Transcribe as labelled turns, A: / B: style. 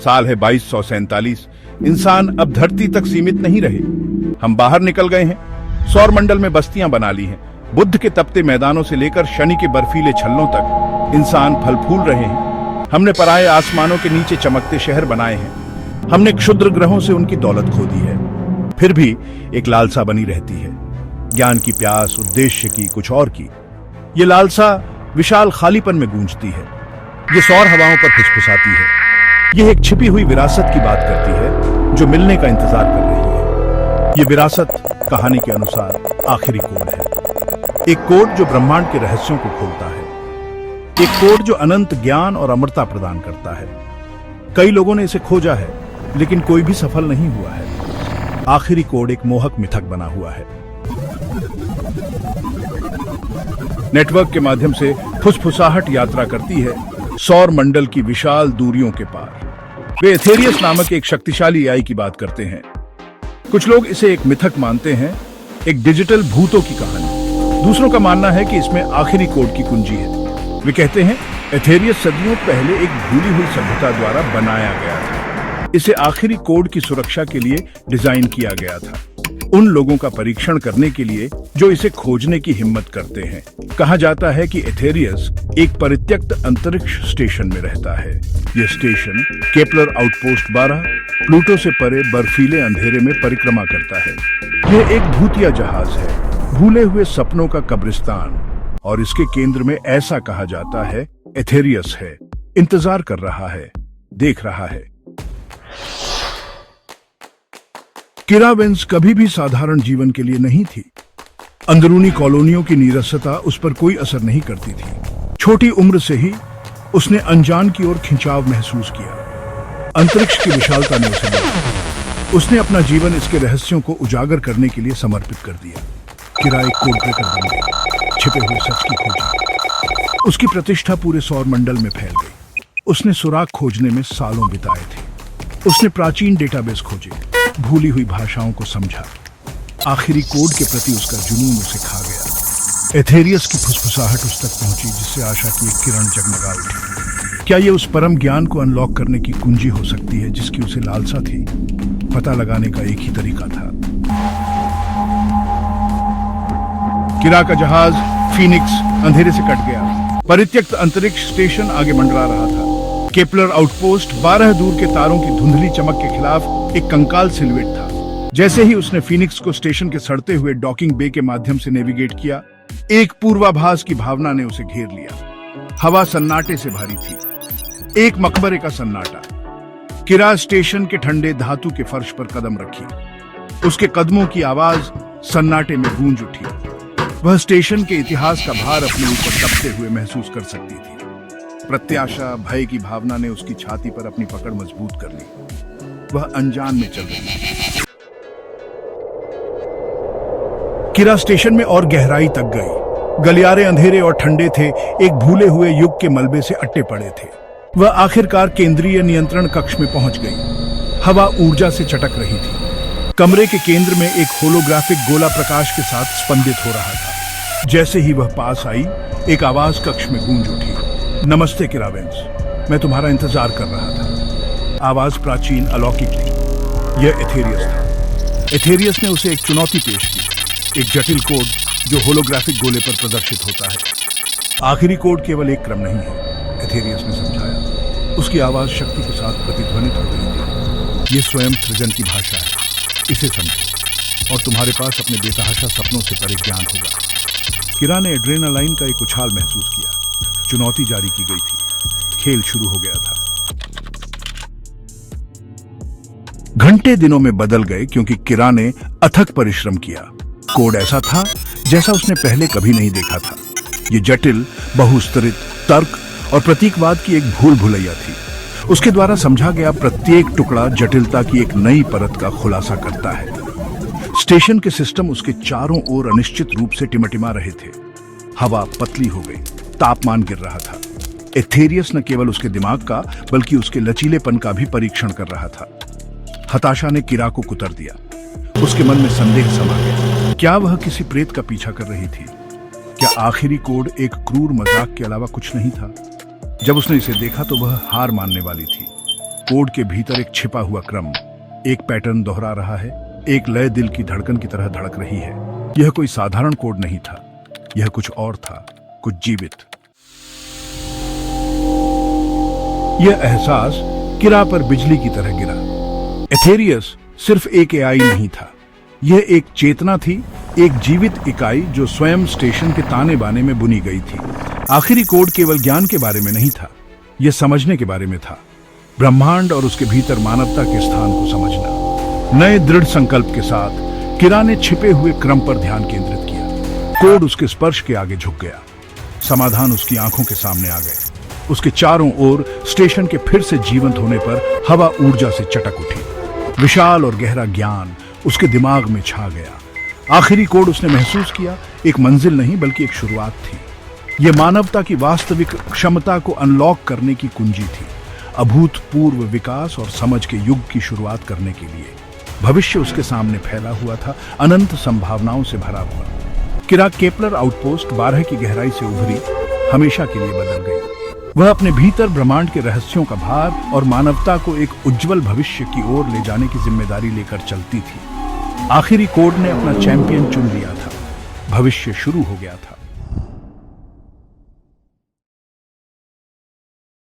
A: साल है 2247। इंसान अब धरती तक सीमित नहीं रहे, हम बाहर निकल गए हैं। सौर मंडल में बस्तियां बना ली हैं। बुद्ध के तपते मैदानों से लेकर शनि के बर्फीले छल्लों तक इंसान फल फूल रहे हैं। हमने पराये आसमानों के नीचे चमकते शहर बनाए हैं। हमने क्षुद्र ग्रहों से उनकी दौलत खो दी है। फिर भी एक लालसा बनी रहती है, ज्ञान की प्यास, उद्देश्य की, कुछ और की। ये लालसा विशाल खालीपन में गूंजती है, ये सौर हवाओं पर फुसफुसाती है। यह एक छिपी हुई विरासत की बात करती है जो मिलने का इंतजार कर रही है। ये विरासत कहानी के अनुसार आखिरी कोड है, एक कोड जो ब्रह्मांड के रहस्यों को खोलता है, एक कोड जो अनंत ज्ञान और अमरता प्रदान करता है। कई लोगों ने इसे खोजा है, लेकिन कोई भी सफल नहीं हुआ है। आखिरी कोड एक मोहक मिथक बना हुआ है। नेटवर्क के माध्यम से फुसफुसाहट यात्रा करती है सौर मंडल की विशाल दूरियों के पार। वे एथेरियस नामक एक शक्तिशाली एआई की बात करते हैं। कुछ लोग इसे एक मिथक मानते हैं, एक डिजिटल भूतों की कहानी। दूसरों का मानना है कि इसमें आखिरी कोड की कुंजी है। वे कहते हैं एथेरियस सदियों पहले एक भूली हुई सभ्यता द्वारा बनाया गया था। इसे आखिरी कोड की सुरक्षा के लिए डिजाइन किया गया था, उन लोगों का परीक्षण करने के लिए जो इसे खोजने की हिम्मत करते हैं। कहा जाता है कि एथेरियस एक परित्यक्त अंतरिक्ष स्टेशन में रहता है। यह स्टेशन केपलर आउटपोस्ट 12 प्लूटो से परे बर्फीले अंधेरे में परिक्रमा करता है। यह एक भूतिया जहाज है, भूले हुए सपनों का कब्रिस्तान, और इसके केंद्र में ऐसा कहा जाता है एथेरियस है, इंतजार कर रहा है, देख रहा है। किरावेंस कभी भी साधारण जीवन के लिए नहीं थी। अंदरूनी कॉलोनियों की नीरसता उस पर कोई असर नहीं करती थी। छोटी उम्र से ही उसने अनजान की ओर खिंचाव महसूस किया। अंतरिक्ष की विशालता ने उसे बढ़ाया। उसने अपना जीवन इसके रहस्यों को उजागर करने के लिए समर्पित कर दिया। किरा एक कोड ब्रेकर बन गई, छिपे हुए सच की खोज। उसकी प्रतिष्ठा पूरे सौर मंडल में फैल गई। उसने सुराग खोजने में सालों बिताए थे। उसने प्राचीन डेटाबेस खोजे, भूली हुई भाषाओं को समझा। आखिरी कोड के प्रति उसका जुनून उसे खा गया। एथेरियस की फुसफुसाहट उस तक पहुंची जिससे आशा की एक किरण जगमगा उठी। क्या यह उस परम ज्ञान को अनलॉक करने की कुंजी हो सकती है जिसकी उसे लालसा थी? पता लगाने का एक ही तरीका था। किरा का जहाज फीनिक्स अंधेरे से कट गया। परित्यक्त अंतरिक्ष स्टेशन आगे मंडरा रहा था। केपलर आउटपोस्ट 12 दूर के तारों की धुंधली चमक के खिलाफ एक कंकाल सिलुएट था। जैसे ही उसने फीनिक्स को स्टेशन के सड़ते हुए डॉकिंग बे के माध्यम से नेविगेट किया, एक पूर्वाभास की भावना ने उसे घेर लिया। हवा सन्नाटे से भरी थी, एक मकबरे का सन्नाटा। किरा स्टेशन के ठंडे धातु के फर्श पर कदम रखी। उसके कदमों की आवाज सन्नाटे में गूंज उठी। वह स्टेशन के इतिहास का भार अपने ऊपर दबते हुए महसूस कर सकती थी। प्रत्याशा, भय की भावना ने उसकी छाती पर अपनी पकड़ मजबूत कर ली। वह अनजान में चल रही थी। किरा स्टेशन में और गहराई तक गई। गलियारे अंधेरे और ठंडे थे, एक भूले हुए युग के मलबे से अट्टे पड़े थे। वह आखिरकार केंद्रीय नियंत्रण कक्ष में पहुंच गई। हवा ऊर्जा से चटक रही थी। कमरे के केंद्र में एक होलोग्राफिक गोला प्रकाश के साथ स्पंदित हो रहा था। जैसे ही वह पास आई, एक आवाज कक्ष में गूंज उठी। नमस्ते किरावेंस, मैं तुम्हारा इंतजार कर रहा था। आवाज प्राचीन, अलौकिक थी। यह एथेरियस था। एथेरियस ने उसे एक चुनौती पेश की, एक जटिल कोड जो होलोग्राफिक गोले पर प्रदर्शित होता है। आखिरी कोड केवल एक क्रम नहीं है, एथेरियस ने समझाया। उसकी आवाज शक्ति के साथ प्रतिध्वनित हो रही थी। यह स्वयं सृजन की भाषा है, इसे समझो, और तुम्हारे पास अपने बेतहाशा सपनों से परे ज्ञान होगा। किरा ने एड्रेनालाइन का एक उछाल महसूस किया। चुनौती जारी की गई थी, खेल शुरू हो गया था। घंटे दिनों में बदल गए क्योंकि किरा ने अथक परिश्रम किया। कोड ऐसा था जैसा उसने पहले कभी नहीं देखा था। ये जटिल, बहुस्तरित, तर्क और प्रतीकवाद की एक भूल भुलैया थी। उसके द्वारा समझा गया प्रत्येक टुकड़ा जटिलता की एक नई परत का खुलासा करता है। स्टेशन के सिस्टम उसके चारों ओर अनिश्चित रूप से टिमटिमा रहे थे। हवा पतली हो गई, तापमान गिर रहा था। एथेरियस न केवल उसके दिमाग का बल्कि उसके लचीलेपन का भी परीक्षण कर रहा था। हताशा ने किरा को कुतर दिया। उसके मन में संदेह समा गया। क्या वह किसी प्रेत का पीछा कर रही थी? क्या आखिरी कोड एक क्रूर मजाक के अलावा कुछ नहीं था? जब उसने इसे देखा तो वह हार मानने वाली थी, कोड के भीतर एक छिपा हुआ क्रम, एक पैटर्न दोहरा रहा है, एक लय दिल की धड़कन की तरह धड़क रही है। यह कोई साधारण कोड नहीं था, यह कुछ और था, कुछ जीवित। यह एहसास किरा पर बिजली की तरह गिरा। एथेरियस सिर्फ एक एआई नहीं था, यह एक चेतना थी, एक जीवित इकाई जो स्वयं स्टेशन के ताने बाने में बुनी गई थी। आखिरी कोड केवल ज्ञान के बारे में नहीं था, यह समझने के बारे में था, ब्रह्मांड और उसके भीतर मानवता के स्थान को समझना। नए दृढ़ संकल्प के साथ किरा ने छिपे हुए क्रम पर ध्यान केंद्रित किया। कोड उसके स्पर्श के आगे झुक गया, समाधान उसकी आंखों के सामने आ गए। उसके चारों ओर स्टेशन के फिर से जीवंत होने पर हवा ऊर्जा से चटक उठी। विशाल और गहरा ज्ञान उसके दिमाग में छा गया। आखिरी कोड उसने महसूस किया एक मंजिल नहीं बल्कि एक शुरुआत थी। यह मानवता की वास्तविक क्षमता को अनलॉक करने की कुंजी थी, अभूतपूर्व विकास और समझ के युग की शुरुआत करने के लिए। भविष्य उसके सामने फैला हुआ था, अनंत संभावनाओं से भरा हुआ। किरा केपलर आउटपोस्ट 12 की गहराई से उभरी, हमेशा के लिए बदल गई। वह अपने भीतर ब्रह्मांड के रहस्यों का भार और मानवता को एक उज्जवल भविष्य की ओर ले जाने की जिम्मेदारी लेकर चलती थी। आखिरी कोड ने अपना चैंपियन चुन लिया था, भविष्य शुरू हो गया था।